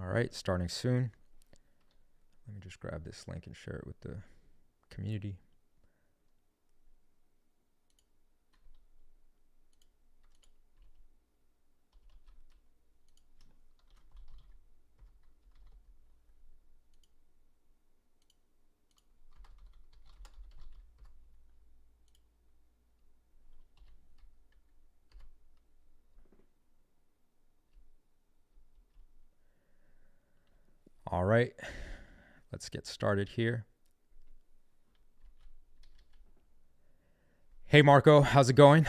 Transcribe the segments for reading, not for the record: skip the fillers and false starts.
All right, starting soon. Let me just grab this link and share it with the community. All right, let's get started here. Hey, Marco, how's it going?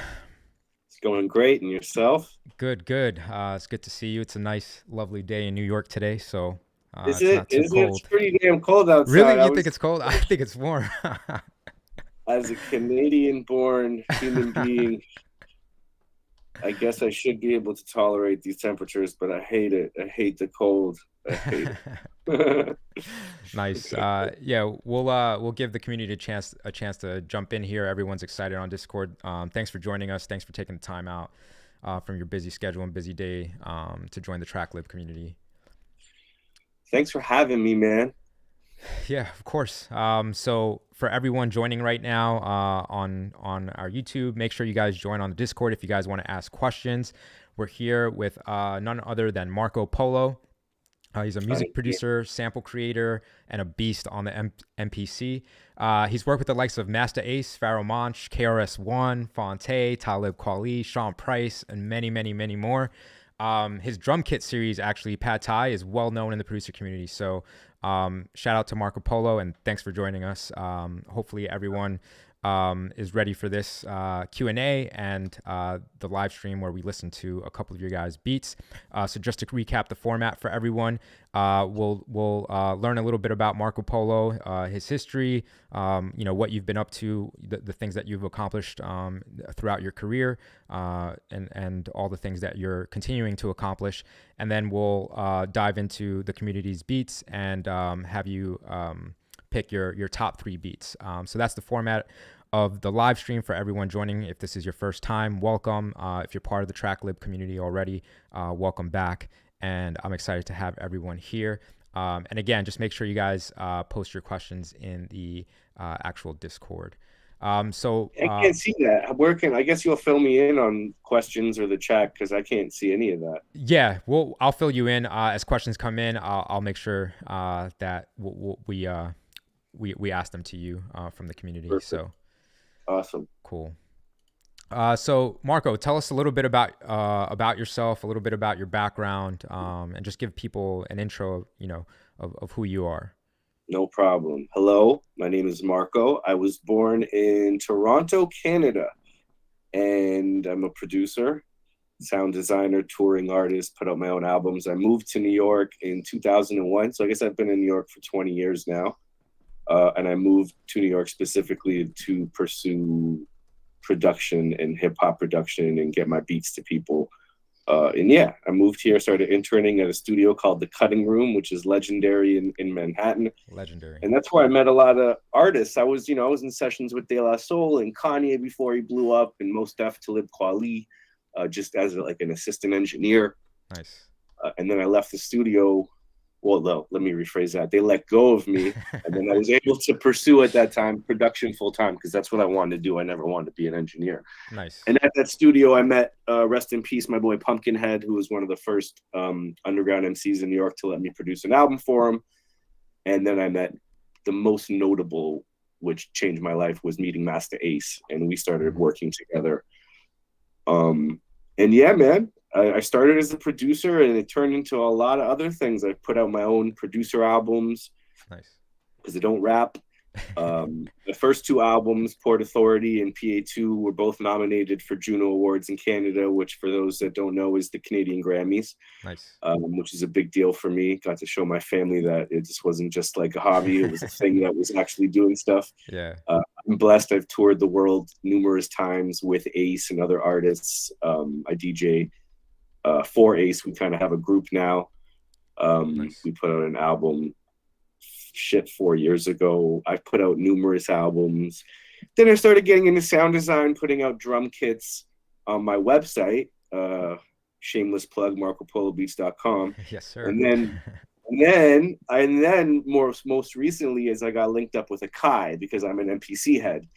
It's going great. And yourself? Good, good. It's good to see you. It's a nice, lovely day in New York today, so Is it's it? not too Is it? It's cold. pretty damn cold Really? outside. You think it's cold? I think it's warm. As a Canadian-born human being, I guess I should be able to tolerate these temperatures, but I hate it. I hate the cold. I hate it. Nice. Yeah, we'll give the community a chance to jump in here. Everyone's excited on Discord. Thanks for joining us. Thanks for taking the time out from your busy schedule and busy day to join the Tracklib community. Thanks for having me, man. Yeah, of course. So for everyone joining right now on our YouTube, make sure you guys join on the Discord if you guys want to ask questions. We're here with none other than Marco Polo. He's a music producer, sample creator, and a beast on the MPC. He's worked with the likes of Masta Ace, Pharoah Monche, KRS-One, Phonte, Talib Kweli, Sean Price, and many, many, many more. His drum kit series, actually, Pad Thai, is well known in the producer community. So shout out to Marco Polo, and thanks for joining us. Hopefully everyone is ready for this Q&A and the live stream where we listen to a couple of your guys' beats. So just to recap the format for everyone, we'll learn a little bit about Marco Polo, his history, what you've been up to, the things that you've accomplished throughout your career, and all the things that you're continuing to accomplish. And then we'll dive into the community's beats and have you pick your top 3 beats. So that's the format of the live stream for everyone joining. If this is your first time, welcome. If you're part of the Tracklib community already, welcome back. And I'm excited to have everyone here. And again, just make sure you guys post your questions in the actual Discord. So I can't see that. Where can I guess you'll fill me in on questions or the chat because I can't see any of that. Yeah, I'll fill you in as questions come in. I'll make sure that we ask them to you from the community. Perfect. So awesome, cool. So Marco, tell us a little bit about yourself, a little bit about your background, and just give people an intro, of who you are. No problem. Hello, my name is Marco. I was born in Toronto, Canada, and I'm a producer, sound designer, touring artist, put out my own albums. I moved to New York in 2001, so I guess I've been in New York for 20 years now. And I moved to New York specifically to pursue production and hip hop production and get my beats to people. And yeah, I moved here, started interning at a studio called The Cutting Room, which is legendary in Manhattan. Legendary. And that's where I met a lot of artists. I was in sessions with De La Soul and Kanye before he blew up, and Mos Def, Talib Kweli, just as like an assistant engineer. Nice. And then I left the studio. Well, though, let me rephrase that. They let go of me, and then I was able to pursue at that time production full time because that's what I wanted to do. I never wanted to be an engineer. Nice. And at that studio, I met, rest in peace, my boy Pumpkinhead, who was one of the first underground MCs in New York to let me produce an album for him. And then I met the most notable, which changed my life, was meeting Masta Ace, and we started working together. And yeah, man. I started as a producer, and it turned into a lot of other things. I put out my own producer albums. Nice. Because I don't rap. The first 2 albums, Port Authority and PA2, were both nominated for Juno Awards in Canada, which for those that don't know is the Canadian Grammys. Nice. Which is a big deal for me. Got to show my family that it just wasn't just like a hobby. It was a thing that was actually doing stuff. Yeah. I'm blessed. I've toured the world numerous times with Ace and other artists. I DJ for Ace. We kind of have a group now. Nice. We put out an album 4 years ago. I've put out numerous albums. Then I started getting into sound design, putting out drum kits on my website, shameless plug, marcopolobeats.com. Yes, sir. And then most recently is I got linked up with Akai because I'm an MPC head.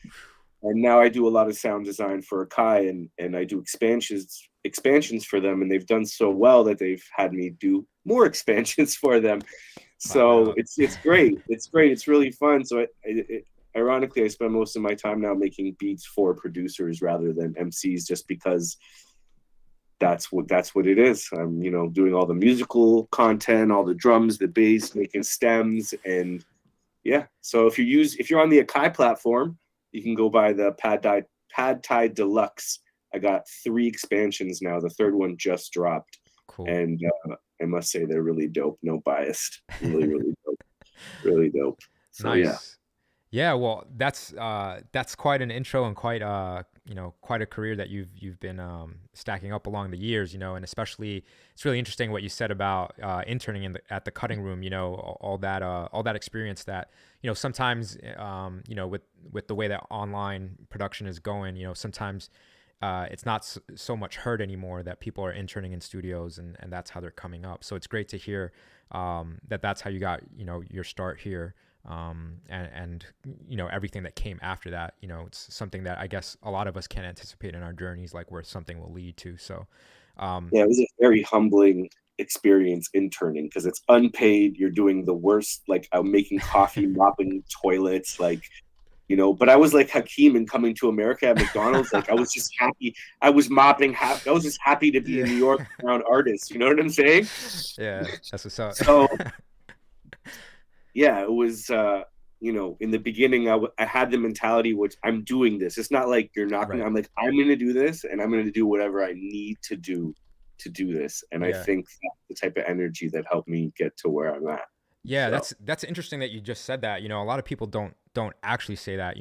And now I do a lot of sound design for Akai, and I do expansions for them, and they've done so well that they've had me do more expansions for them. So it's great. It's great. It's really fun. So ironically, I spend most of my time now making beats for producers rather than MCs, just because that's what it is. I'm, doing all the musical content, all the drums, the bass, making stems, and yeah. So if you're on the Akai platform, you can go buy the Pad Thai Deluxe. I got 3 expansions now. The third one just dropped. Cool. And I must say they're really dope. No biased. Really, really dope. Really dope. So, nice. Yeah. Well, that's quite an intro and quite quite a career that you've been stacking up along the years. And especially it's really interesting what you said about interning at the cutting room. All that experience that sometimes with the way that online production is going. Sometimes it's not so much heard anymore that people are interning in studios and that's how they're coming up. So it's great to hear that's how you got your start here. And everything that came after that, it's something that I guess a lot of us can't anticipate in our journeys, like where something will lead to. So it was a very humbling experience interning because it's unpaid. You're doing the worst, like I'm making coffee, mopping toilets, like but I was like Hakeem in Coming to America at McDonald's. Like I was just happy. I was mopping. I was just happy to be in New York around artists. You know what I'm saying? Yeah, that's what's up. So yeah, it was. In the beginning, I had the mentality, which I'm doing this. It's not like you're not going. Right. I'm like, I'm going to do this, and I'm going to do whatever I need to do this. And I think that's the type of energy that helped me get to where I'm at. Yeah, so. That's interesting that you just said that. A lot of people don't actually say that.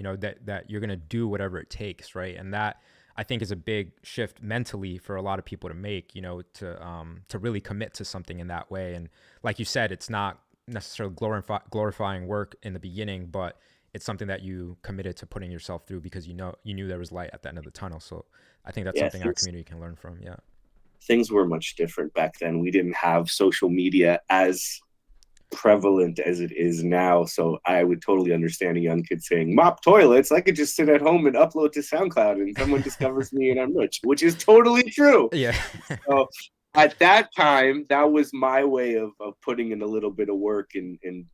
That you're gonna do whatever it takes, right? And that I think is a big shift mentally for a lot of people to make. To really commit to something in that way. And like you said, it's not necessarily glorifying work in the beginning, but it's something that you committed to putting yourself through because you knew there was light at the end of the tunnel. So I think that's something our community can learn from. Yeah, things were much different back then. We didn't have social media as prevalent as it is now, so I would totally understand a young kid saying mop toilets. I could just sit at home and upload to SoundCloud and someone discovers me and I'm rich, which is totally true. Yeah. So at that time, that was my way of putting in a little bit of work and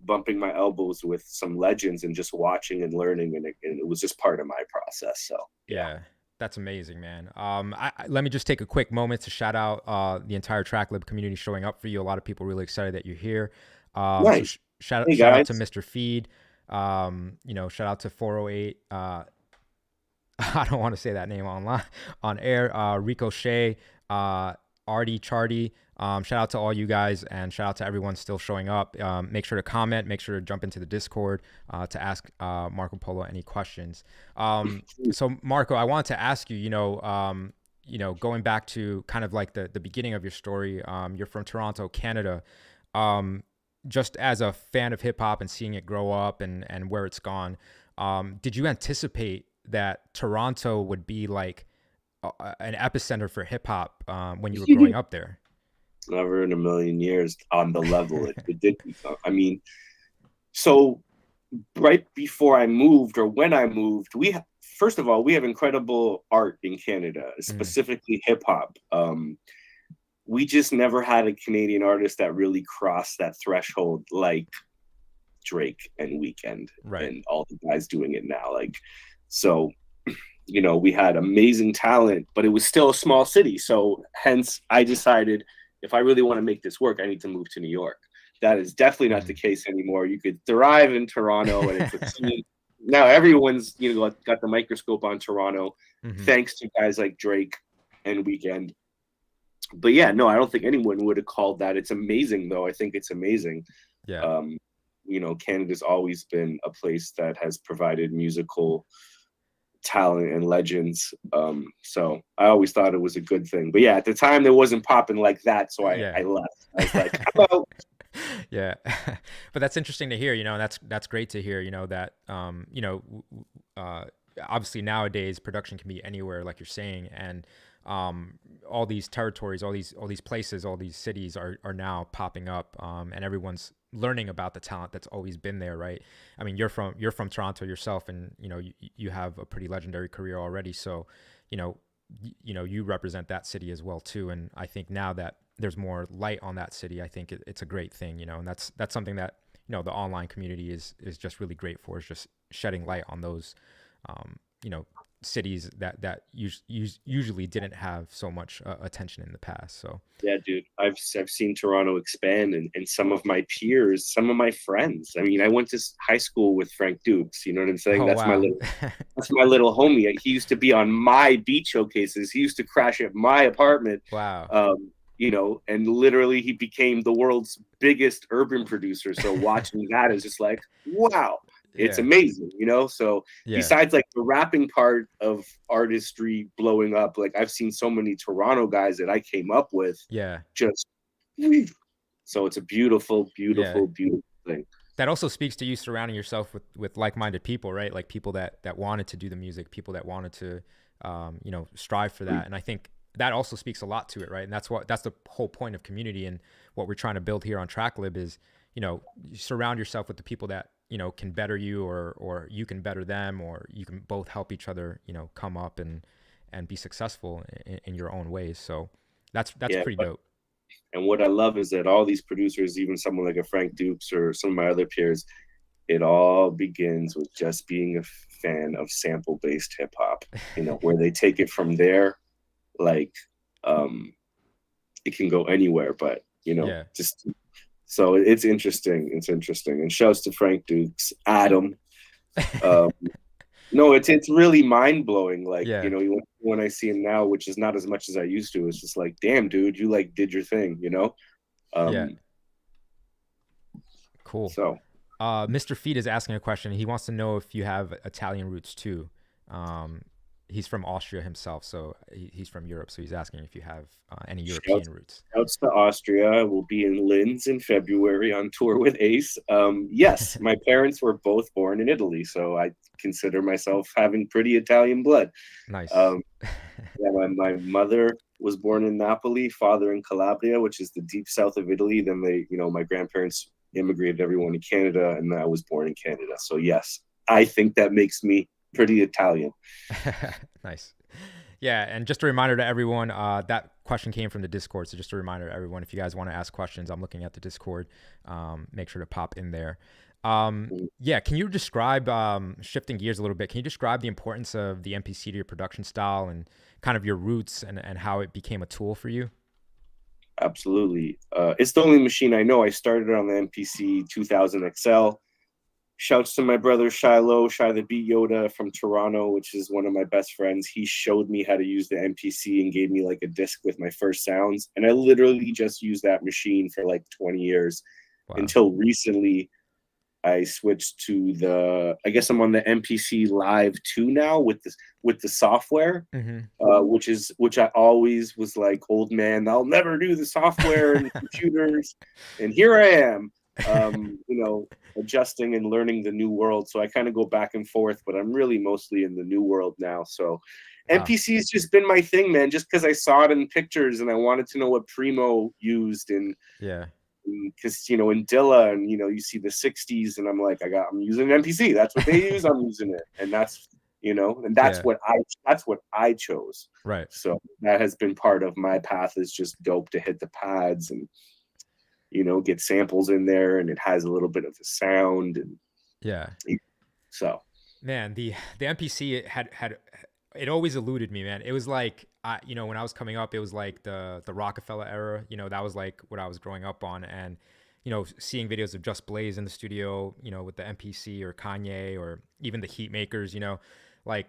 bumping my elbows with some legends and just watching and learning, and it was just part of my process. So yeah. That's amazing, man. Let me just take a quick moment to shout out the entire Tracklib community showing up for you. A lot of people really excited that you're here. Nice. So shout out to Mr. Feed. Shout out to 408. I don't want to say that name on air. Ricochet, Artie, Charty. Shout out to all you guys and shout out to everyone still showing up. Make sure to comment, make sure to jump into the Discord to ask Marco Polo any questions. So Marco, I wanted to ask you, going back to kind of like the beginning of your story, you're from Toronto, Canada. Just as a fan of hip hop and seeing it grow up and where it's gone, did you anticipate that Toronto would be like an epicenter for hip hop when you were growing up there? Never in a million years on the level it did become. I mean, so right before I moved or when I moved, first of all, we have incredible art in Canada, specifically hip hop. We just never had a Canadian artist that really crossed that threshold like Drake and Weeknd, right, and all the guys doing it now. Like, so, we had amazing talent, but it was still a small city. So hence I decided, if I really want to make this work, I need to move to New York. That is definitely not the case anymore. You could thrive in Toronto, and it's a team. Now everyone's got the microscope on Toronto, thanks to guys like Drake and Weeknd. But yeah, no, I don't think anyone would have called that. It's amazing, though. I think it's amazing. Yeah. Canada's always been a place that has provided musical talent and legends. So I always thought it was a good thing. But yeah, at the time it wasn't popping like that, so I left. I was like, hello. Yeah. But that's interesting to hear, and that's great to hear, that obviously nowadays production can be anywhere, like you're saying, and all these territories, all these places, all these cities are now popping up, and everyone's learning about the talent that's always been there, right? I mean, you're from Toronto yourself, and you have a pretty legendary career already. So, you know, you represent that city as well too. And I think now that there's more light on that city, I think it's a great thing, and that's something that the online community is just really great for, is just shedding light on those, um, you know, cities that usually didn't have so much attention in the past. So Yeah, dude, I've seen Toronto expand, and some of my peers, some of my friends. I mean, I went to high school with Frank Dukes. You know what I'm saying? oh wow. That's my little homie. He used to be on my beat showcases. He used to crash at my apartment. Wow. And literally he became the world's biggest urban producer. So watching that is just like, wow, it's Yeah. amazing. So Yeah. besides like the rapping part of artistry blowing up, like I've seen so many Toronto guys that I came up with Yeah. just, so it's a beautiful, Yeah. beautiful, beautiful thing. That also speaks to you surrounding yourself with like-minded people, right? Like people that wanted to do the music, people that wanted to strive for that. And I think that also speaks a lot to it, right? And that's the whole point of community, and what we're trying to build here on Tracklib is, you surround yourself with the people that can better you, or you can better them, or you can both help each other come up and be successful in your own ways. So that's Yeah, pretty dope. and what I love is that all these producers, even someone like a Frank Dukes or some of my other peers, it all begins with just being a fan of sample-based hip-hop, where they take it from there. Like, it can go anywhere, but Yeah. just so it's interesting. It's interesting. And shouts to Frank Dukes, Adam. No, it's really mind blowing. Like, Yeah. when I see him now, which is not as much as I used to, it's just like, damn, dude, you like did your thing. Yeah. Cool. So Mr. Feet is asking a question. He wants to know if you have Italian roots too. He's from Austria himself, so he's from Europe. So he's asking if you have any European roots. shouts to Austria. We'll be in Linz in February on tour with Ace. Yes, my parents were both born in Italy, so I consider myself having pretty Italian blood. Nice. Yeah, my mother was born in Napoli, father in Calabria, which is the deep south of Italy. Then my grandparents immigrated everyone to Canada, and I was born in Canada. So yes, I think that makes me pretty Italian. Nice. Yeah, and just a reminder to everyone, that question came from the Discord. So just a reminder to everyone, if you guys want to ask questions, I'm looking at the Discord. Make sure to pop in there. Yeah, can you describe, shifting gears a little bit, can you describe the importance of the MPC to your production style, and kind of your roots, and how it became a tool for you? Absolutely. It's the only machine I know. I started on the MPC 2000 XL. Shouts to my brother Shiloh, Shy the Beat Yoda from Toronto, which is one of my best friends. He showed me how to use the MPC and gave me like a disc with my first sounds. And I literally just used that machine for like 20 years. Wow. Until recently I switched to I guess I'm on the MPC Live 2 now with the software, which I always was like, old man, I'll never do the software and computers. And here I am. Adjusting and learning the new world. So I kind of go back and forth, but I'm really mostly in the new world now. So MPC has just been my thing, man, just because I saw it in pictures and I wanted to know what Primo used. And yeah, because in Dilla, and you see the 60s, and I'm like, I'm using an MPC. That's what they use. I'm using it. And that's what I chose. Right. So that has been part of my path, is just dope to hit the pads and get samples in there, and it has a little bit of a sound. And yeah. So, man, the MPC, it always eluded me, man. It was like, when I was coming up, it was like the Rockefeller era. That was like what I was growing up on, and seeing videos of Just Blaze in the studio, with the MPC, or Kanye, or even the Heat Makers, like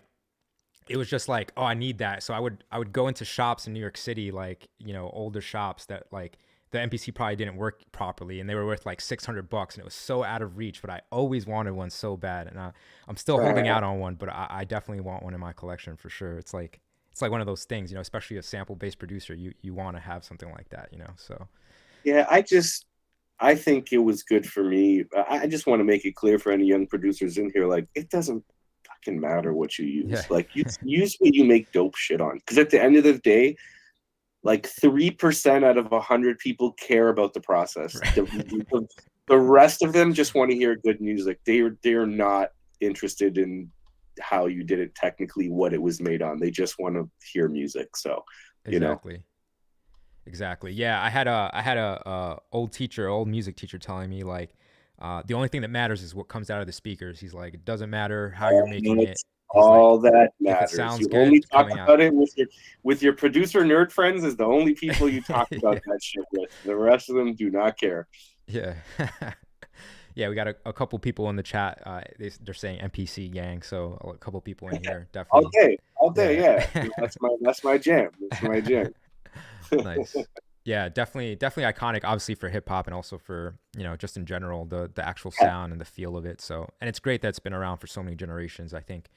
it was just like, oh, I need that. So I would go into shops in New York City, like older shops that like the MPC probably didn't work properly, and they were worth like $600, and it was so out of reach, but I always wanted one so bad. And I'm still holding out on one, but I definitely want one in my collection for sure. It's like one of those things, especially a sample based producer, you want to have something like that, so. Yeah, I think it was good for me. I just want to make it clear for any young producers in here, like, it doesn't fucking matter what you use. Yeah. Like, you use what you make dope shit on. Because at the end of the day, like 3% out of 100 people care about the process. Right. The rest of them just want to hear good music. They're not interested in how you did it technically, what it was made on. They just want to hear music. So, you know. Exactly. Yeah, I had a old music teacher telling me like the only thing that matters is what comes out of the speakers. He's like, it doesn't matter how you're making it. That's He's like, all that if it matters. sounds You only good talk coming out. about it with your producer nerd friends is the only people you talk about that shit with. The rest of them do not care. Yeah. Yeah, we got a couple people in the chat. They're saying NPC gang, so a couple people in here definitely. All day, yeah. That's my jam. That's my jam. Nice. Yeah, definitely iconic, obviously for hip hop and also for, just in general, the actual sound and the feel of it. So, and it's great that it's been around for so many generations. I think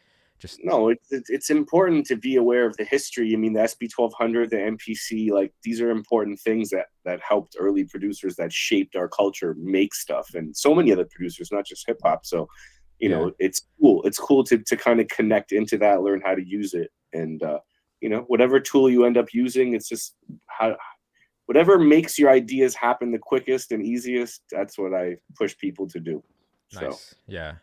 it's important to be aware of the history. I mean, the SB 1200, the MPC, like these are important things that helped early producers that shaped our culture make stuff, and so many other producers, not just hip hop. So, it's cool. It's cool to kind of connect into that, learn how to use it, and whatever tool you end up using, it's just whatever makes your ideas happen the quickest and easiest. That's what I push people to do. Nice. So. Yeah.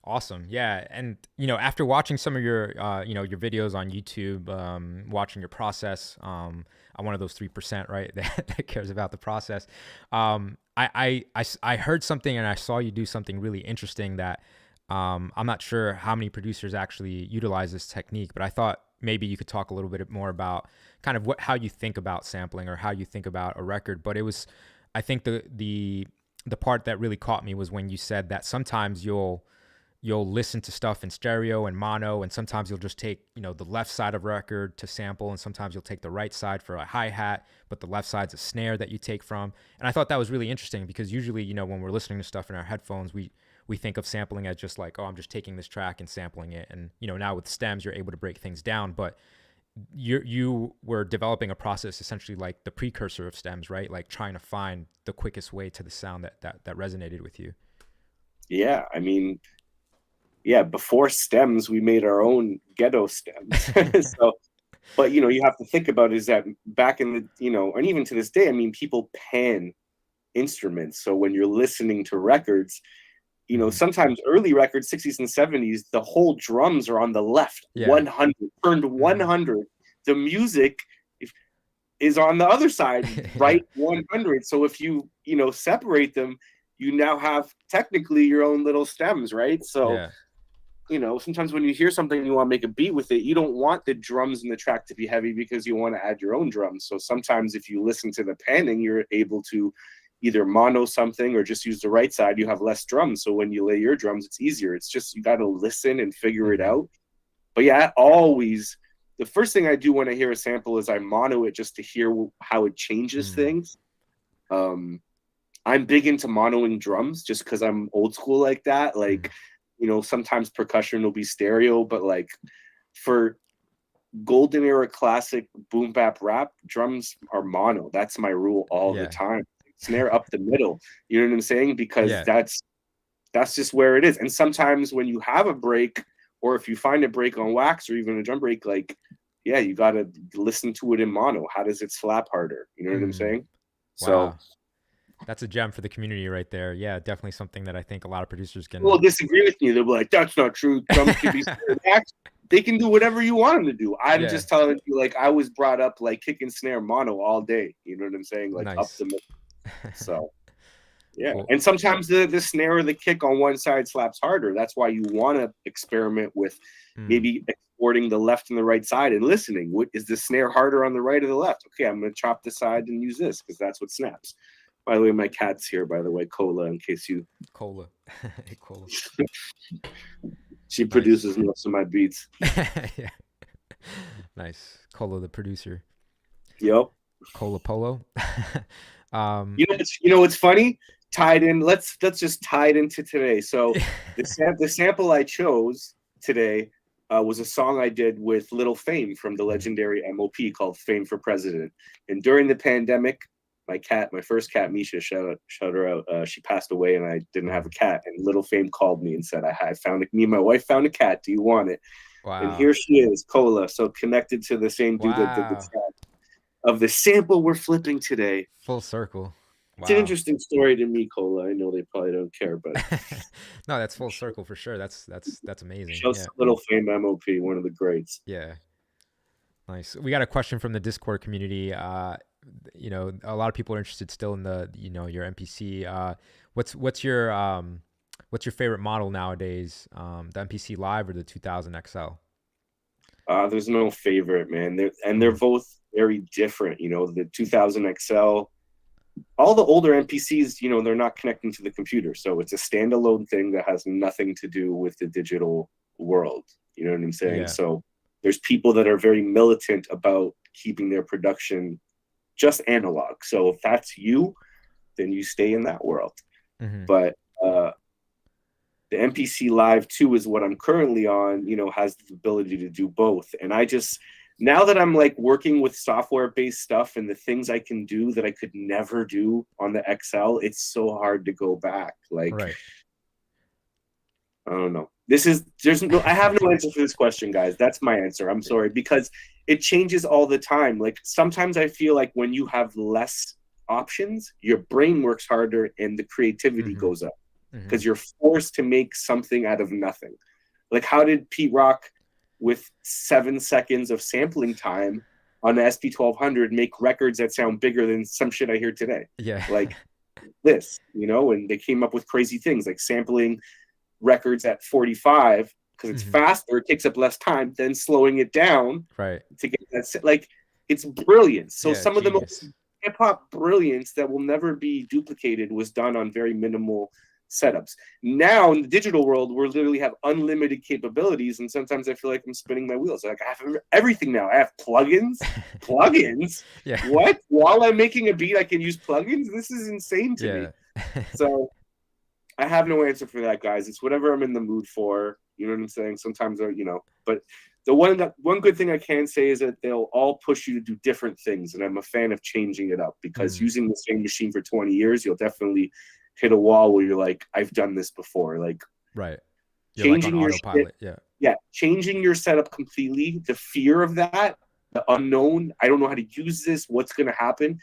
Awesome. Yeah. And, after watching some of your, your videos on YouTube, watching your process, I'm one of those 3%, right? that cares about the process. I heard something and I saw you do something really interesting that, I'm not sure how many producers actually utilize this technique, but I thought maybe you could talk a little bit more about kind of how you think about sampling or how you think about a record. But I think the part that really caught me was when you said that sometimes you'll listen to stuff in stereo and mono, and sometimes you'll just take, the left side of record to sample, and sometimes you'll take the right side for a hi-hat, but the left side's a snare that you take from. And I thought that was really interesting because usually, when we're listening to stuff in our headphones, we think of sampling as just like, oh, I'm just taking this track and sampling it. And, now with stems, you're able to break things down, but you were developing a process essentially like the precursor of stems, right? Like trying to find the quickest way to the sound that resonated with you. Yeah. I mean, before stems, we made our own ghetto stems. So, but you have to think about is that back in the, and even to this day, I mean, people pan instruments. So when you're listening to records, sometimes early records, 60s and 70s, the whole drums are on the left, 100, turned 100. The music is on the other side, right, 100. So if you, separate them, you now have technically your own little stems, right? So, sometimes when you hear something and you want to make a beat with it, you don't want the drums in the track to be heavy because you want to add your own drums. So sometimes if you listen to the panning, you're able to either mono something or just use the right side. You have less drums. So when you lay your drums, it's easier. It's just, you got to listen and figure it out. But yeah, always, the first thing I do when I hear a sample is I mono it just to hear how it changes things. I'm big into monoing drums just because I'm old school like that. Like, sometimes percussion will be stereo, but like for golden era classic boom bap rap, drums are mono. That's my rule all the time. Snare up the middle. You know what I'm saying? Because that's just where it is. And sometimes when you have a break, or if you find a break on wax or even a drum break, like, you got to listen to it in mono. How does it slap harder? You know what I'm saying? Wow. So that's a gem for the community right there. Yeah, definitely something that I think a lot of producers can. Well, disagree with me. They'll be like, that's not true. Drums can be they can do whatever you want them to do. I'm just telling you, like, I was brought up like kick and snare mono all day. You know what I'm saying? Like up the middle. So cool. And sometimes the snare or the kick on one side slaps harder. That's why you want to experiment with maybe exporting the left and the right side and listening. What is the snare harder on the right or the left? Okay, I'm going to chop the side and use this because that's what snaps. By the way, my cat's here, by the way, Cola, in case you... Cola. Hey, Cola. She produces most of my beats. Yeah. Nice. Cola, the producer. Yep. Cola Polo. You know what's funny? Tied in. Let's just tie it into today. So the sample I chose today was a song I did with Little Fame from the legendary MOP called "Fame for President." And during the pandemic, my cat, my first cat, Misha, shout her out. She passed away, and I didn't have a cat. And Little Fame called me and said, I found me and my wife found a cat. Do you want it? And Wow. here she is, Cola. So connected to the same dude that did the Wow. track of the sample we're flipping today. Full circle. It's an Wow. interesting story to me, Cola. I know they probably don't care, but No, that's full circle for sure. That's amazing. shouts Yeah. to Little Fame MOP, one of the greats. Yeah. Nice. We got a question from the Discord community. A lot of people are interested still in the, your MPC. What's your favorite model nowadays? The MPC Live or the 2000 XL? There's no favorite, man. They're both very different. The 2000 XL, all the older MPCs, they're not connecting to the computer, so it's a standalone thing that has nothing to do with the digital world. You know what I'm saying? Yeah. So there's people that are very militant about keeping their production just analog. So if that's you, then you stay in that world. But the MPC Live 2 is what I'm currently on, has the ability to do both. And now that I'm like working with software-based stuff and the things I can do that I could never do on the XL, it's so hard to go back. Like, Right. I don't know. I have no answer for this question, guys. That's my answer. I'm sorry, because it changes all the time. Like sometimes I feel like when you have less options, your brain works harder and the creativity goes up because you're forced to make something out of nothing. Like how did Pete Rock, with 7 seconds of sampling time on the SP1200, make records that sound bigger than some shit I hear today? Yeah. Like this, and they came up with crazy things like sampling records at 45 because it's faster, it takes up less time, then slowing it down to get that. Like, it's brilliant. So some of the most hip-hop brilliance that will never be duplicated was done on very minimal setups. Now in the digital world, we literally have unlimited capabilities, and sometimes I feel like I'm spinning my wheels. Like I have everything now. I have plugins. Yeah. What? While I'm making a beat, I can use plugins? This is insane to me. So I have no answer for that, guys. It's whatever I'm in the mood for. You know what I'm saying? Sometimes, but the one good thing I can say is that they'll all push you to do different things, and I'm a fan of changing it up because using the same machine for 20 years, you'll definitely hit a wall where you're like, I've done this before. Like, right. You're changing like on autopilot. Changing your setup completely. The fear of that, the unknown. I don't know how to use this. What's going to happen?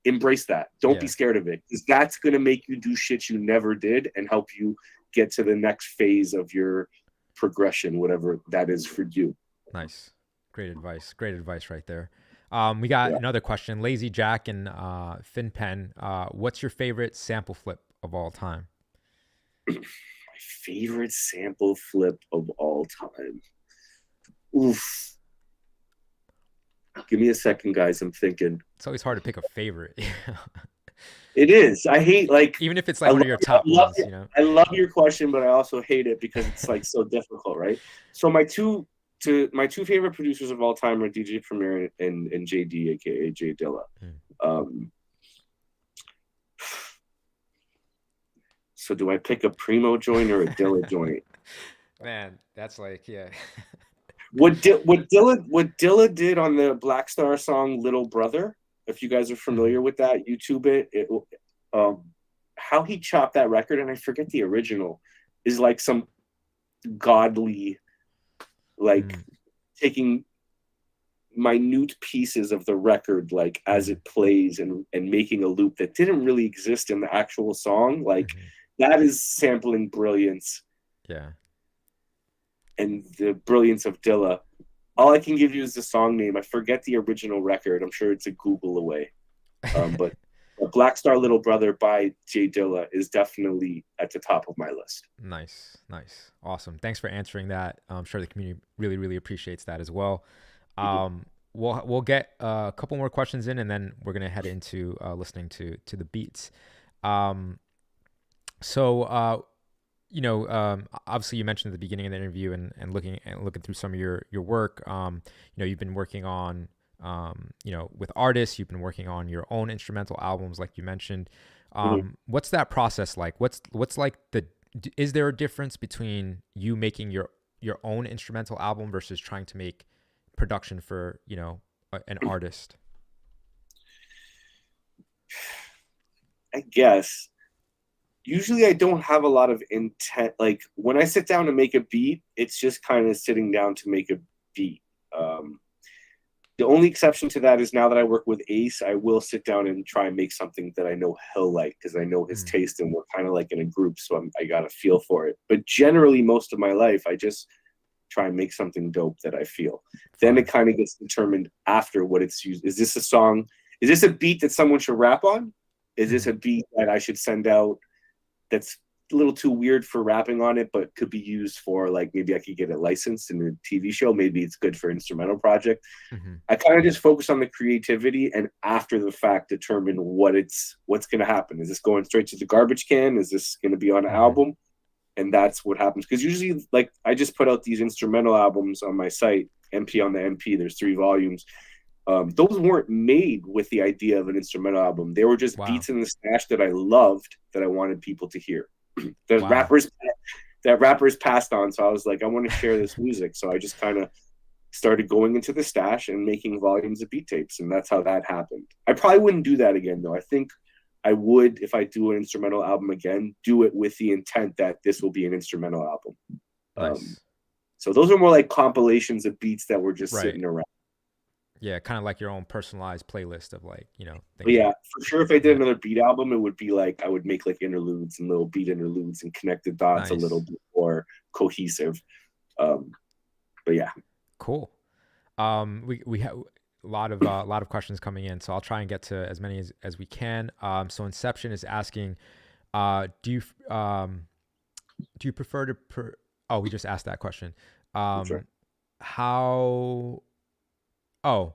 Embrace that. Don't be scared of it, because that's going to make you do shit you never did and help you get to the next phase of your progression, whatever that is for you. Nice. Great advice. Great advice right there. We got another question. Lazy Jack and FinPen. What's your favorite sample flip of all time? My favorite sample flip of all time. Oof. Give me a second, guys. I'm thinking. It's always hard to pick a favorite. It is. I hate, like, even if it's like one of your top ones. I love your question, but I also hate it because it's like so difficult, right? So my two favorite producers of all time are DJ Premier and JD, aka J Dilla. So do I pick a Primo joint or a Dilla joint? Man, that's like, What Dilla did on the Black Star song "Little Brother," if you guys are familiar with that, YouTube it. How he chopped that record, and I forget the original, is like some godly, like taking minute pieces of the record, like as it plays, and making a loop that didn't really exist in the actual song. Like that is sampling brilliance. Yeah. And the brilliance of Dilla. All I can give you is the song name. I forget the original record. I'm sure it's a Google away. But Black Star Little Brother by J Dilla is definitely at the top of my list. Nice. Awesome. Thanks for answering that. I'm sure the community really, really appreciates that as well. We'll get a couple more questions in, and then we're going to head into listening to the beats. Obviously you mentioned at the beginning of the interview and looking through some of your work, you've been working on, with artists, you've been working on your own instrumental albums, like you mentioned. What's that process like? What's like is there a difference between you making your own instrumental album versus trying to make production for, an artist? I guess usually I don't have a lot of intent. Like when I sit down to make a beat, it's just kind of sitting down to make a beat. Um, the only exception to that is now that I work with Ace, I will sit down and try and make something that I know he'll like because I know his Mm, taste and we're kind of like in a group, so I got a feel for it. But generally, most of my life, I just try and make something dope that I feel. Then it fire. kind of gets determined after what it's used. Is this a song? Is this a beat that someone should rap on? Is this Mhm. a beat that I should send out that's a little too weird for rapping on it, but could be used for like maybe I could get it licensed in a TV show. Maybe it's good for instrumental project. Mhm. I kind of just focus on the creativity and after the fact determine what's going to happen. Is this going straight to the garbage can? Is this going to be on an Mhm. album? And that's what happens because usually like I just put out these instrumental albums on my site, MP on the MP. There's 3 volumes. Those weren't made with the idea of an instrumental album. They were just Wow. beats in the stash that I loved that I wanted people to hear. the Wow. rappers that rappers passed on. So I was like, I want to share this music. So I just kind of started going into the stash and making volumes of beat tapes, and that's how that happened. I probably wouldn't do that again though. I think I would, if I do an instrumental album again, do it with the intent that this will be an instrumental album. Um, Nice. so those are more like compilations of beats that were just Right. sitting around. Yeah, kind of like your own personalized playlist of like, But things yeah, that for sure, if I did yeah. another beat album, it would be like I would make like interludes and little beat interludes and connect the dots a little Nice. bit more cohesive. Um, but yeah, Cool. We have a lot of questions coming in, so I'll try and get to as many as we can. So Inception is asking, uh, do you do you prefer to oh, we just asked that question. sure. Um, how oh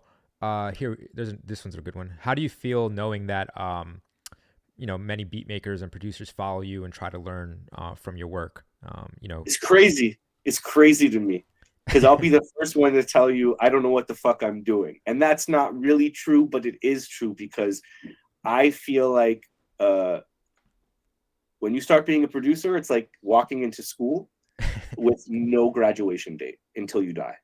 here this one's a good one. How do you feel knowing that many beat makers and producers follow you and try to learn from your work? It's crazy. It's crazy to me because I'll be the first one to tell you I don't know what the fuck I'm doing, and that's not really true, but it is true because I feel like uh, when you start being a producer, it's like walking into school with no graduation date until you die.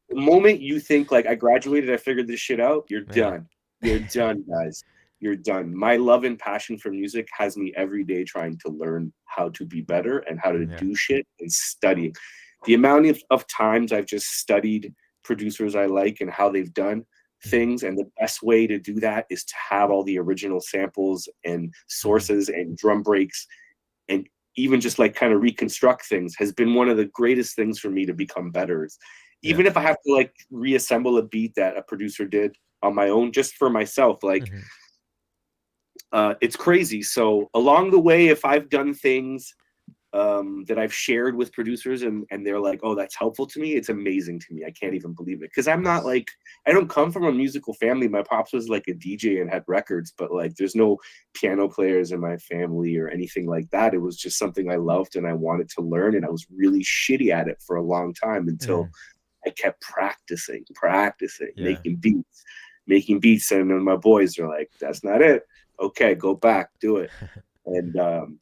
The moment you think like I graduated, I figured this shit out, you're Yeah. done. You're done, guys. You're done. My love and passion for music has me every day trying to learn how to be better and how to Yeah. do shit and studying. The amount of times I've just studied producers I like and how they've done Mhm. things. And the best way to do that is to have all the original samples and Mhm. sources and drum breaks and even just like kind of reconstruct things has been one of the greatest things for me to become better. Yeah. Even if I have to like reassemble a beat that a producer did on my own just for myself, like Mhm. it's crazy. So along the way, if I've done things that I've shared with producers and they're like, oh, that's helpful to me, it's amazing to me. I can't even believe it. Because I'm not Nice. like, I don't come from a musical family. My pops was like a DJ and had records, but like there's no piano players in my family or anything like that. It was just something I loved and I wanted to learn. And I was really shitty at it for a long time until Mhm. I kept practicing, Yeah. making beats. And then my boys are like, that's not it. Okay, go back, do it. And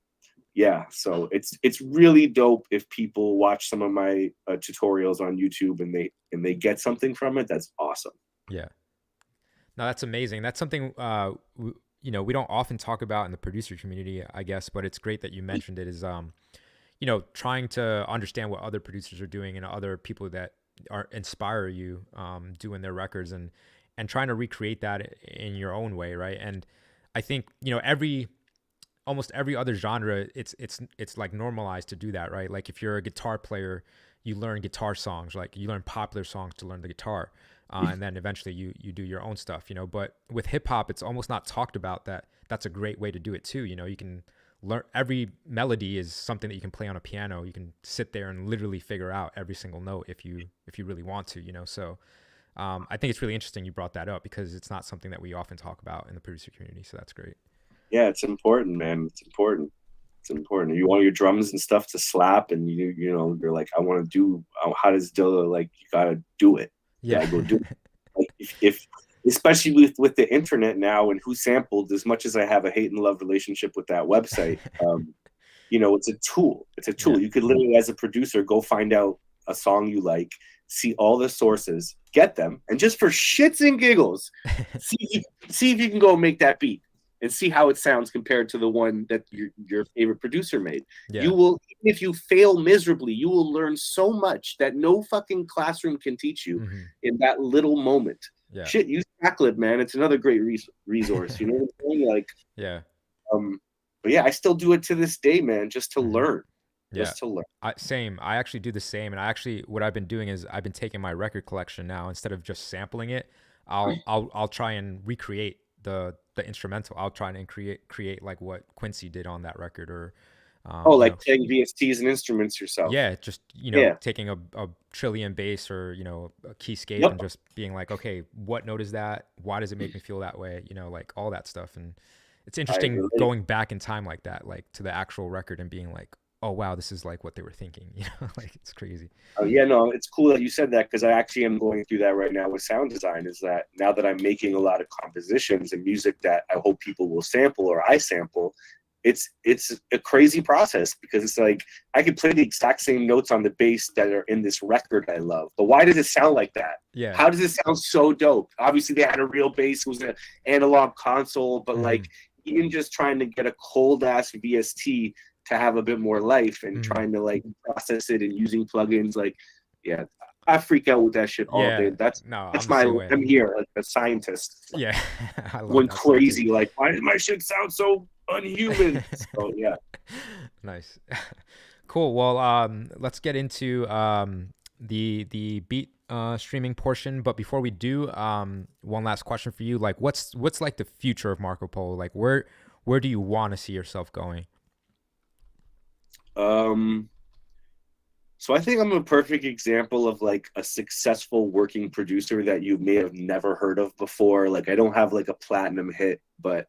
yeah, so it's really dope if people watch some of my tutorials on YouTube and they get something from it. That's awesome. Yeah. No, that's amazing. That's something we don't often talk about in the producer community, I guess, but it's great that you mentioned it. Is trying to understand what other producers are doing and other people that are inspire you doing their records and trying to recreate that in your own way, right? And I think every almost every other genre, it's like normalized to do that, right? Like if you're a guitar player, you learn guitar songs, like you learn popular songs to learn the guitar, and then eventually you do your own stuff, But with hip hop, it's almost not talked about that. That's a great way to do it too. You can learn every melody is something that you can play on a piano. You can sit there and literally figure out every single note if you really want to, So I think it's really interesting you brought that up because it's not something that we often talk about in the producer community. So that's great. Yeah, it's important, man. It's important. It's important. You want your drums and stuff to slap, and you're like, I want to do. How does Dilla like? You gotta do it. You Yeah. gotta go do it. Like if especially with the internet now and who sampled. As much as I have a hate and love relationship with that website, it's a tool. It's a Yeah. tool. You could literally, as a producer, go find out a song you like, see all the sources, get them, and just for shits and giggles, see if you can go make that beat and see how it sounds compared to the one that your favorite producer made. Yeah. You will, even if you fail miserably, you will learn so much that no fucking classroom can teach you in that little moment. Yeah. Shit, use Tracklib, man. It's another great resource. You know what I'm saying? Like, yeah. But yeah, I still do it to this day, man, just to learn. Just to learn. Same. I actually do the same. And what I've been doing is I've been taking my record collection now, instead of just sampling it, I'll try and recreate the instrumental. I'll try and create like what Quincy did on that record, or like playing VSTs and instruments yourself. Yeah, just taking a trillion bass, or a keyscape, and just being like, okay, what note is that? Why does it make me feel that way? Like all that stuff. And it's interesting going back in time like that, like to the actual record, and being like, oh wow, this is like what they were thinking. Like it's crazy. Oh yeah, no, it's cool that you said that, because I actually am going through that right now with sound design. Is that now that I'm making a lot of compositions and music that I hope people will sample or I sample, it's a crazy process, because it's like I could play the exact same notes on the bass that are in this record I love, but why does it sound like that? Yeah. How does it sound so dope? Obviously, they had a real bass, it was an analog console, but like even just trying to get a cold ass VST to have a bit more life, and trying to like process it and using plugins, like, yeah, I freak out with that shit all day. That's I'm here like a scientist. Yeah. I went crazy. Like, why does my shit sound so unhuman? So yeah. Nice. Cool. Well, let's get into the beat streaming portion. But before we do, one last question for you. Like, what's like the future of Marco Polo? Like, where do you want to see yourself going? So I think I'm a perfect example of like a successful working producer that you may have never heard of before. Like, I don't have like a platinum hit, but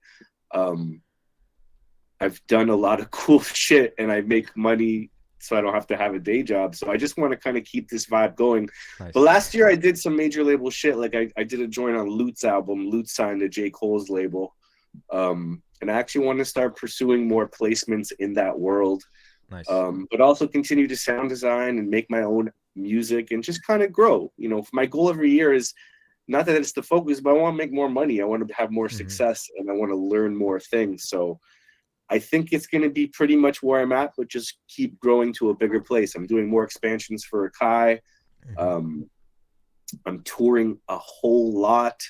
I've done a lot of cool shit, and I make money so I don't have to have a day job. So I just want to kind of keep this vibe going. Nice. But last year I did some major label shit. Like I did a joint on Lute's album. Lute signed to J. Cole's label. And I actually want to start pursuing more placements in that world. Nice. But also continue to sound design and make my own music and just kind of grow. My goal every year is not that it's the focus, but I want to make more money. I want to have more success, and I want to learn more things. So I think it's going to be pretty much where I'm at, but just keep growing to a bigger place. I'm doing more expansions for Akai. I'm touring a whole lot.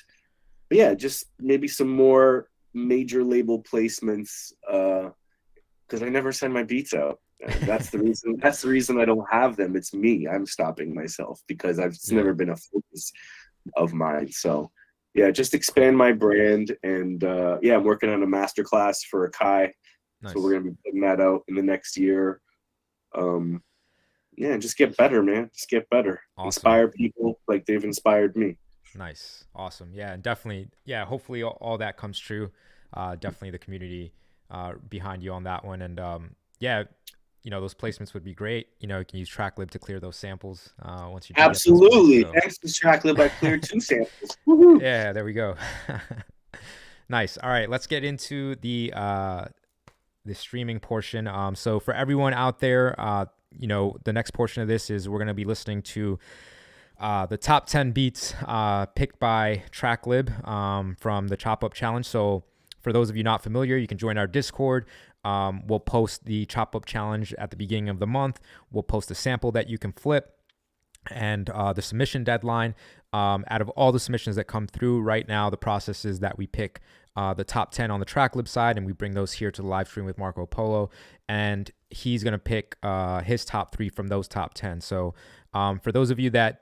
But yeah, just maybe some more major label placements, because I never send my beats out. That's the reason. That's the reason I don't have them. It's me. I'm stopping myself because it's never been a focus of mine. So yeah, just expand my brand, and I'm working on a masterclass for Akai. Nice. So we're gonna be putting that out in the next year. Just get better, man. Just get better. Awesome. Inspire people like they've inspired me. Nice. Awesome. Yeah, and definitely. Yeah, hopefully all that comes true. Definitely the community behind you on that one, and those placements would be great. You can use Tracklib to clear those samples once you do absolutely. Thanks to Tracklib, I cleared 2 samples. Yeah, there we go. Nice. All right, let's get into the streaming portion. So for everyone out there, the next portion of this is we're going to be listening to the top 10 beats picked by Tracklib from the Chop Up Challenge. So for those of you not familiar, you can join our Discord. We'll post the Chop Up Challenge at the beginning of the month. We'll post a sample that you can flip, and the submission deadline. Out of all the submissions that come through right now, the process is that we pick the top 10 on the Tracklib side, and we bring those here to the live stream with Marco Polo, and he's going to pick his top 3 from those top 10. So for those of you that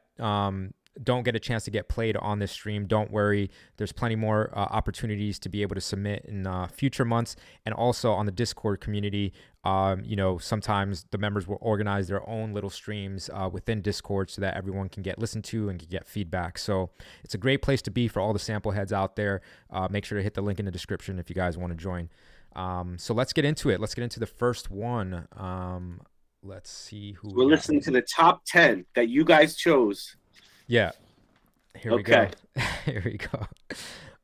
don't get a chance to get played on this stream, don't worry. There's plenty more opportunities to be able to submit in future months. And also on the Discord community, sometimes the members will organize their own little streams within Discord so that everyone can get listened to and can get feedback. So it's a great place to be for all the sample heads out there. Make sure to hit the link in the description if you guys want to join. So let's get into it. Let's get into the first one. Let's see who we're listening to the top 10 that you guys chose. Yeah. Here we go. Here we go.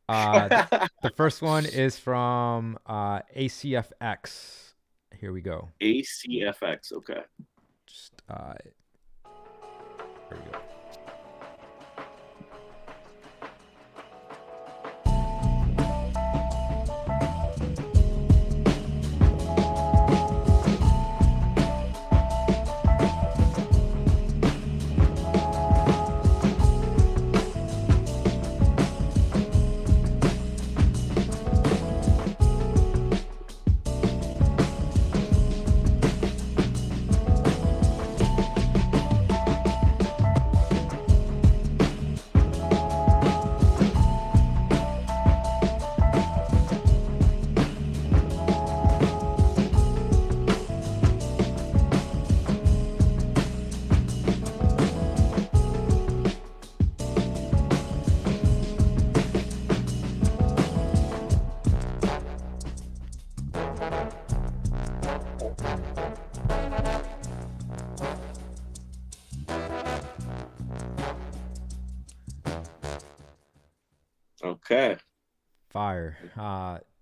The first one is from ACFX. Here we go. ACFX. Okay. Just here we go. Okay. Fire.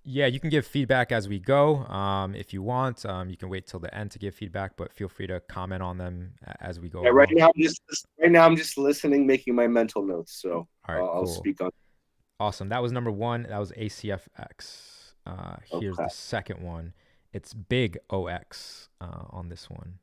Yeah, you can give feedback as we go. If you want, you can wait till the end to give feedback, but feel free to comment on them as we go Yeah, along. right now I'm just listening, making my mental notes. So All right, I'll cool. speak on. Awesome. That was number one. That was ACFX. Here's Okay. the second one. It's Big OX on this one.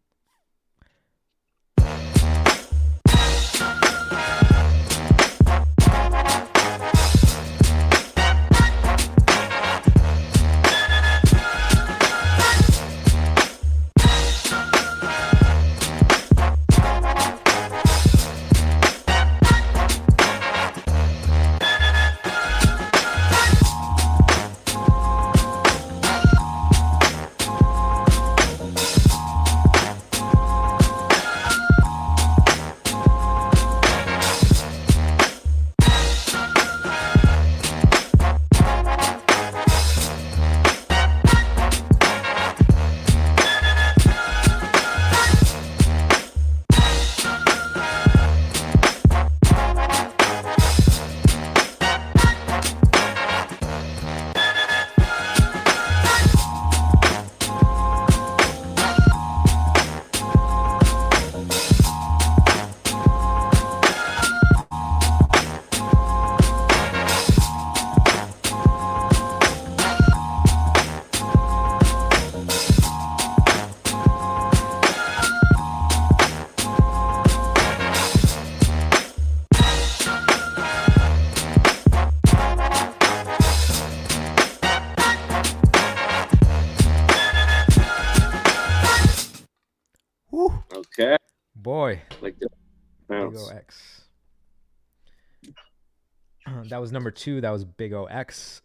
Woo. Okay. Boy. Like the Big OX. That was number two. That was Big OX.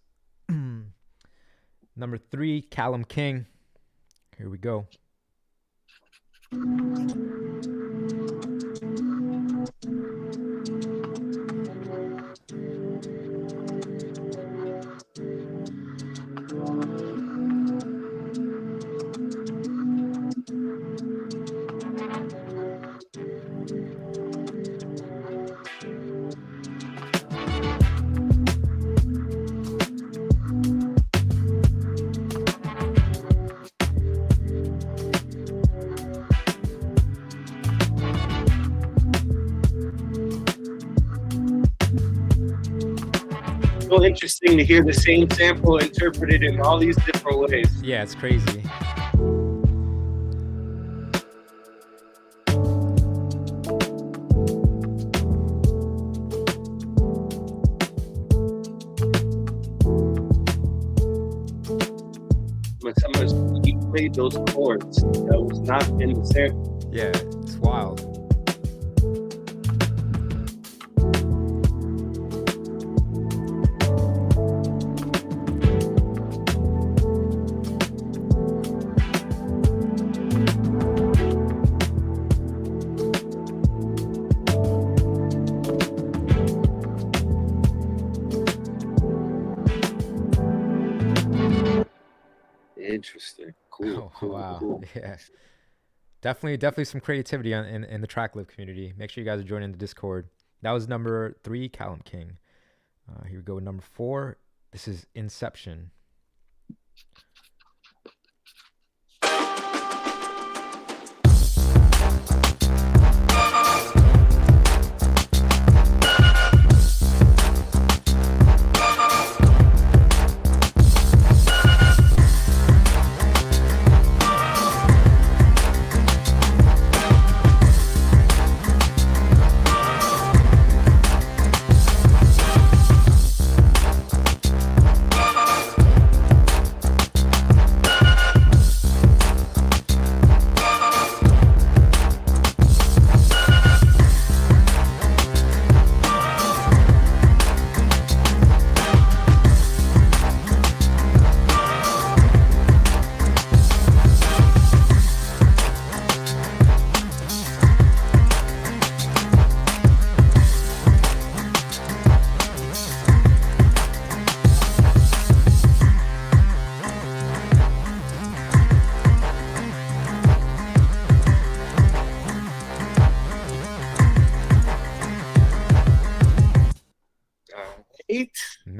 Number three, Callum King. Here we go. So interesting to hear the same sample interpreted in all these different ways. Yeah, it's crazy. He played those chords that was not in the sample. Yeah, it's wild. Interesting. Cool. Oh, wow. Yeah. Definitely some creativity in the Tracklib community. Make sure you guys are joining the Discord. That was number three, Callum King. Here we go with number four. This is Inception.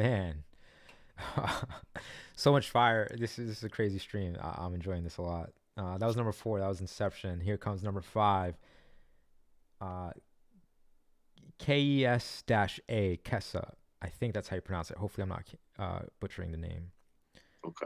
Man. So much fire. This is a crazy stream. I'm enjoying this a lot. That was number 4. That was Inception. Here comes number 5. KES-A, Kessa. I think that's how you pronounce it. Hopefully I'm not butchering the name. Okay.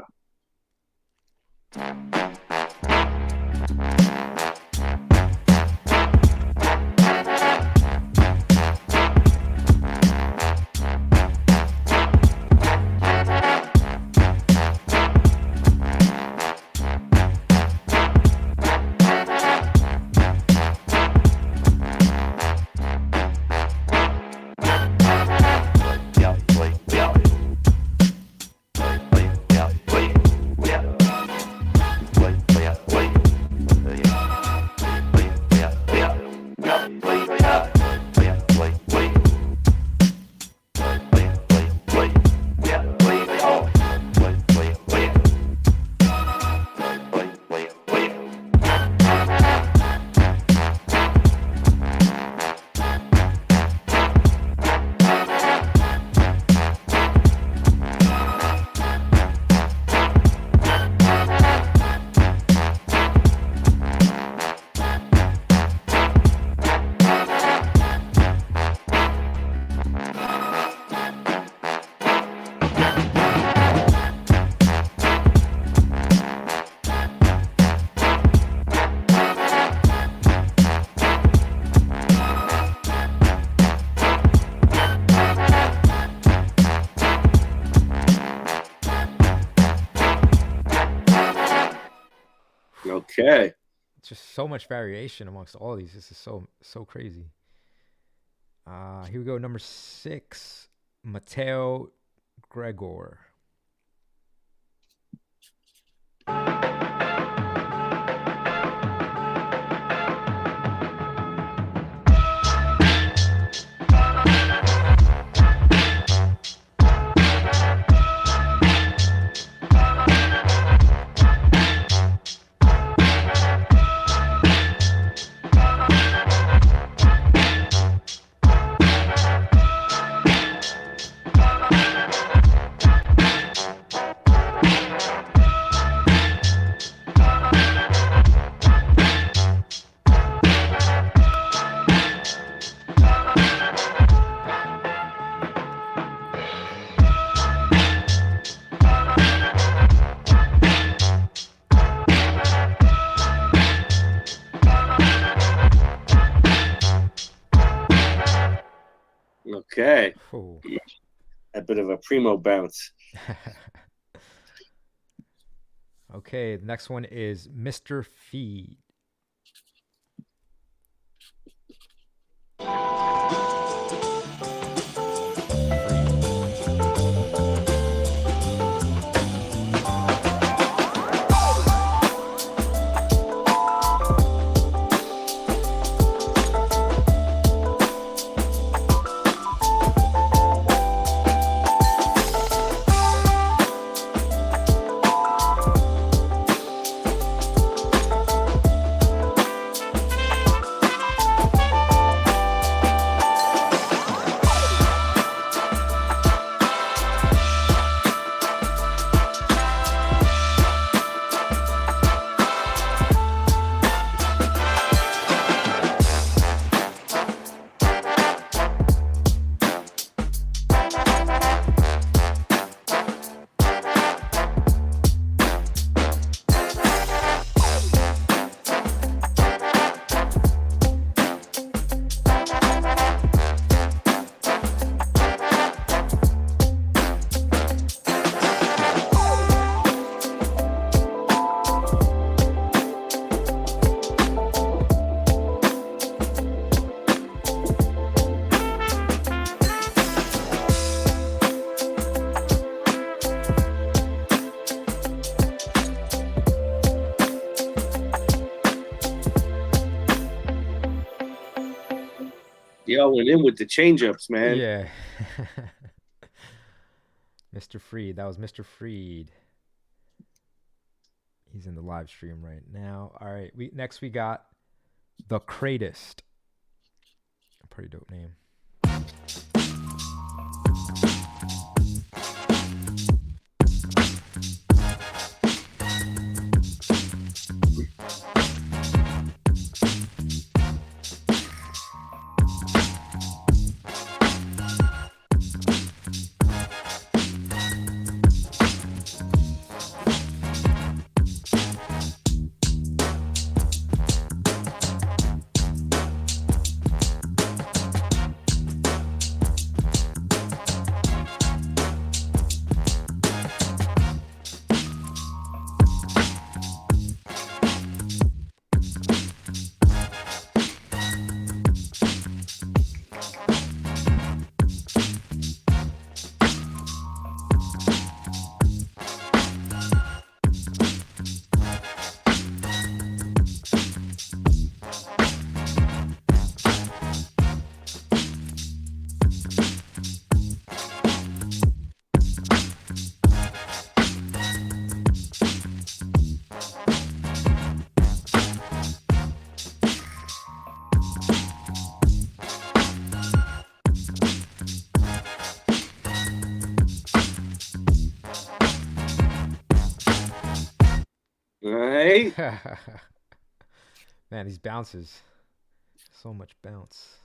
Okay. Just so much variation amongst all these. This is so crazy. Here we go. Number 6, Mateo Gregor. Okay. Oh. A bit of a primo bounce. Okay, the next one is Mr. Feed. Yo, went in with the change-ups, man. Yeah. Mr. Freed. That was Mr. Freed. He's in the live stream right now. All right. Next we got The Cratist. A pretty dope name. Man, these bounces. So much bounce.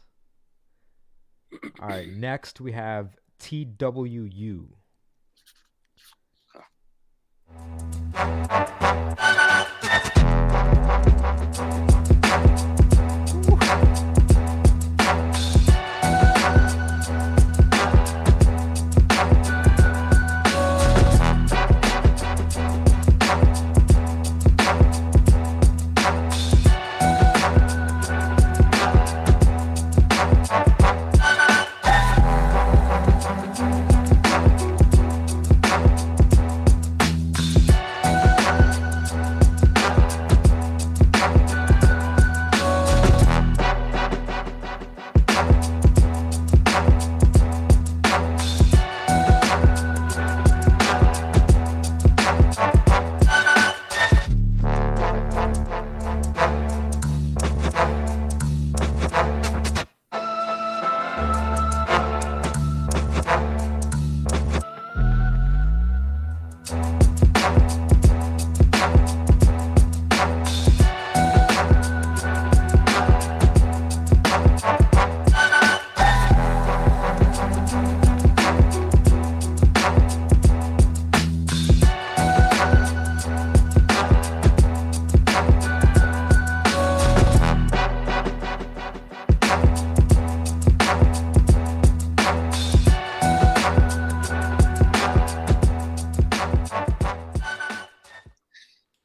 All right, next we have TWU.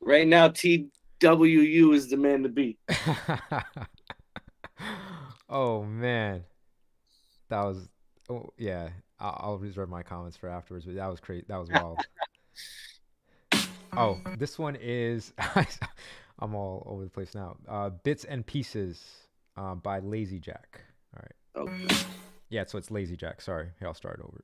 Right now, TWU is the man to beat. Oh man, that was. Oh yeah, I'll reserve my comments for afterwards. But that was crazy. That was wild. Oh, this one is. I'm all over the place now. Bits and Pieces by Lazy Jack. All right. Okay. Yeah, so it's Lazy Jack. Sorry. Here, I'll start over.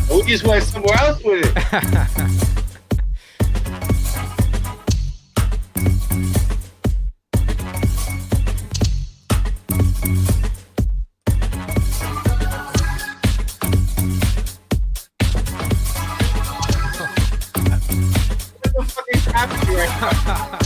We just went somewhere else with it. What the fuck is happening right now?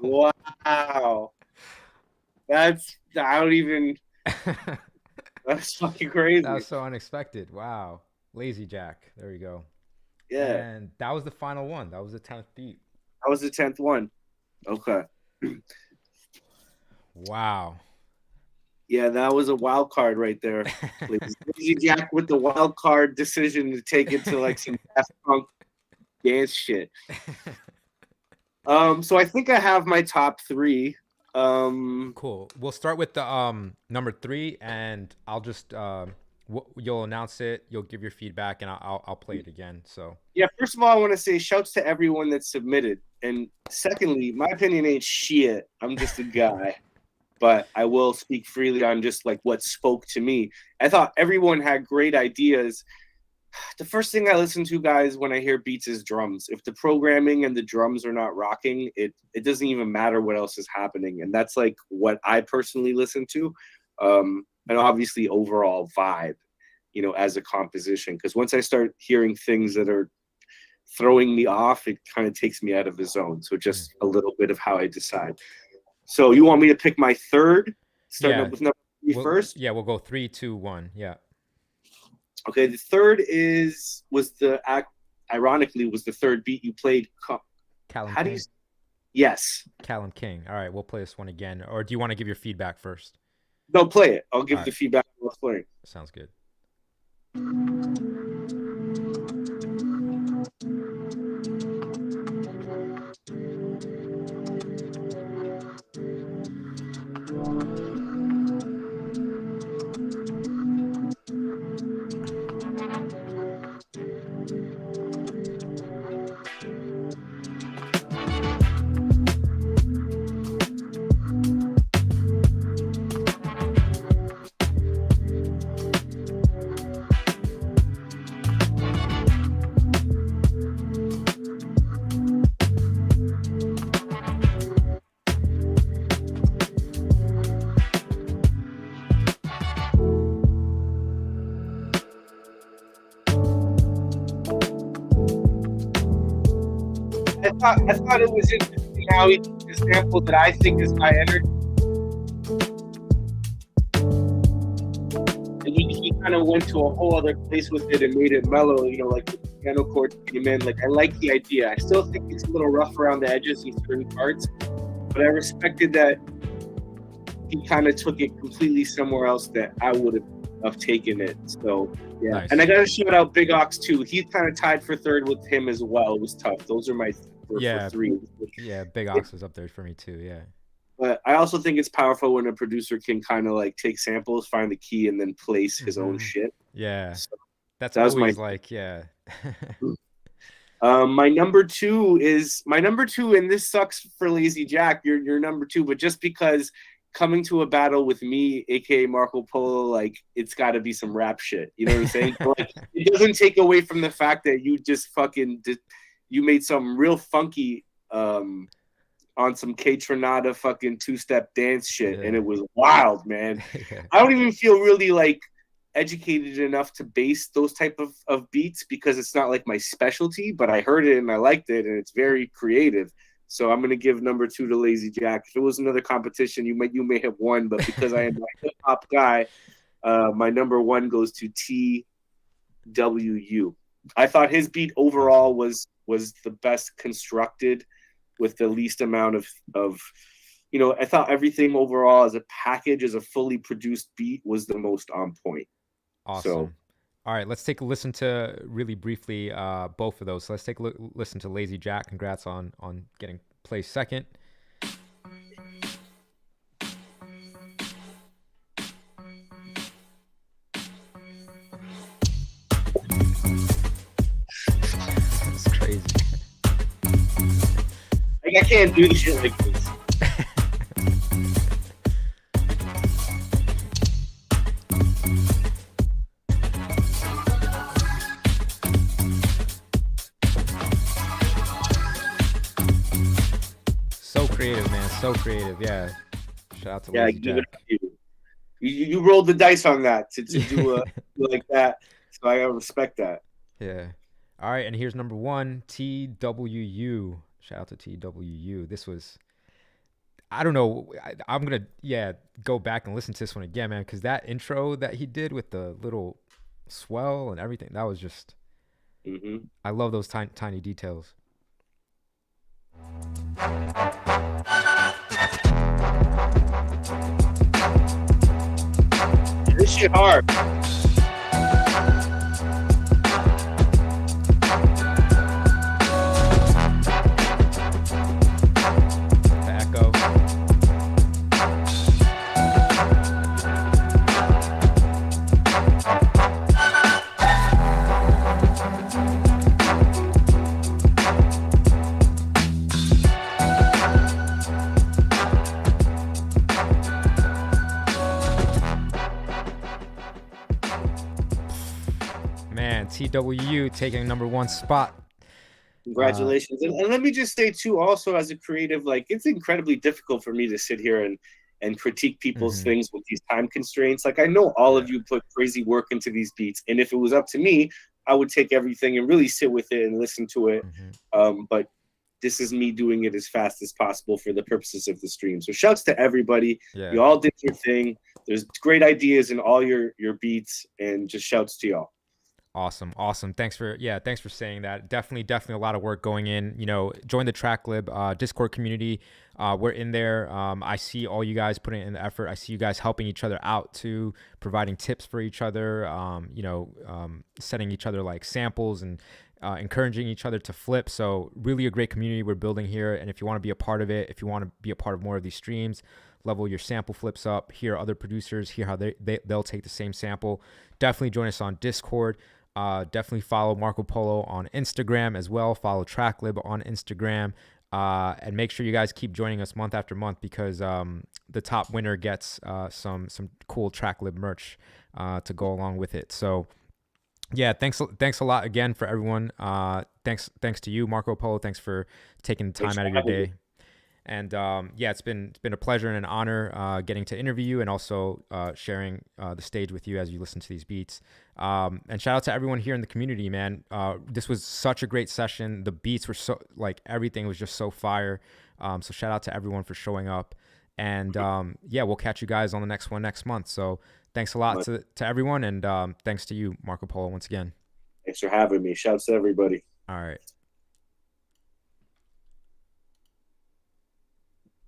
Wow. That's, I don't even, that's fucking crazy. That was so unexpected. Wow. Lazy Jack. There you go. Yeah. And that was the final one. That was the 10th beat. That was the 10th one. Okay. Wow. Yeah, that was a wild card right there. Lazy Jack with the wild card decision to take it to like some Daft Punk dance shit. So I think I have my top three. Cool. We'll start with the number 3, and I'll just you'll announce it. You'll give your feedback, and I'll play it again. So yeah, first of all, I want to say shouts to everyone that submitted, and secondly, my opinion ain't shit. I'm just a guy. But I will speak freely on just like what spoke to me. I thought everyone had great ideas. The first thing I listen to, guys, when I hear beats is drums. If the programming and the drums are not rocking, it doesn't even matter what else is happening. And that's like what I personally listen to. And obviously overall vibe, you know, as a composition. Because once I start hearing things that are throwing me off, it kind of takes me out of the zone. So just a little bit of how I decide. So you want me to pick my third, starting up Yeah. with number 3 first? Yeah, we'll go 3, 2, 1. Yeah. Okay, the third ironically was the third beat you played. Callum How do you? King. Yes. Callum King. All right, we'll play this one again. Or do you want to give your feedback first? No, play it. I'll All give right, the feedback while playing. sounds good. I thought it was interesting how he took the sample that I think is high energy, and he kind of went to a whole other place with it and made it mellow. You know, like the piano chord came in. Like I like the idea. I still think it's a little rough around the edges in certain parts, but I respected that he kind of took it completely somewhere else that I would have taken it. So yeah, Nice. and I gotta shout out Big Ox too. He kind of tied for third with him as well. It was tough. Those are my for 3. Yeah, Big Ox was up there for me too. Yeah. But I also think it's powerful when a producer can kind of like take samples, find the key, and then place his own shit. Yeah. So That's that was always my like, yeah. my number two, and this sucks for Lazy Jack. You're number 2, but just because coming to a battle with me, aka Marco Polo, like it's got to be some rap shit. You know what I'm saying? Like it doesn't take away from the fact that you just fucking you made some real funky on some K Tronada fucking 2-step dance shit, and it was wild, man. Yeah. I don't even feel really like educated enough to base those type of beats because it's not like my specialty, but I heard it and I liked it, and it's very creative. So I'm gonna give number 2 to Lazy Jack. If it was another competition, you may have won, but because I am a hip hop guy, my number 1 goes to TWU. I thought his beat overall was the best constructed, with the least amount of I thought everything overall as a package, as a fully produced beat, was the most on point. Awesome. So, all right, let's take a listen to really briefly both of those. So let's take a listen to Lazy Jack. Congrats on getting placed second. That's crazy. like, I can't do shit like this. So creative, man. So creative. Yeah. Shout out to Lazy Jack. You rolled the dice on that to do like that. So I gotta respect that. Yeah. All right, and here's number 1, TWU. Shout out to TWU. This was, I don't know. I'm gonna go back and listen to this one again, man, because that intro that he did with the little swell and everything, that was just. I love those tiny details. This shit hard. The echo. Man, TWU taking number 1 spot. Congratulations. And let me just say too, also as a creative, like it's incredibly difficult for me to sit here and critique people's things with these time constraints. Like I know all of you put crazy work into these beats, and if it was up to me, I would take everything and really sit with it and listen to it. But this is me doing it as fast as possible for the purposes of the stream. So shouts to everybody. Yeah. You all did your thing. There's great ideas in all your beats, and just shouts to y'all. Awesome. Thanks for saying that. Definitely a lot of work going in. Join the Tracklib Discord community. We're in there. I see all you guys putting in the effort. I see you guys helping each other out too, providing tips for each other. Setting each other like samples and encouraging each other to flip. So really a great community we're building here. And if you want to be a part of it, if you want to be a part of more of these streams, level your sample flips up, hear other producers, hear how they'll take the same sample. Definitely join us on Discord. Definitely follow Marco Polo on Instagram as well. Follow Tracklib on Instagram. And make sure you guys keep joining us month after month, because the top winner gets some cool Tracklib merch to go along with it. So yeah, thanks a lot again for everyone. Thanks to you, Marco Polo. Thanks for taking the time out of your day. And it's been a pleasure and an honor getting to interview you, and also sharing the stage with you as you listen to these beats. And shout out to everyone here in the community, man. This was such a great session. The beats were everything was just so fire. So shout out to everyone for showing up. And we'll catch you guys on the next one next month. So thanks a lot to everyone, and thanks to you, Marco Polo, once again. Thanks for having me. Shouts to everybody. All right.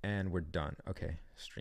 And we're done. Okay, stream.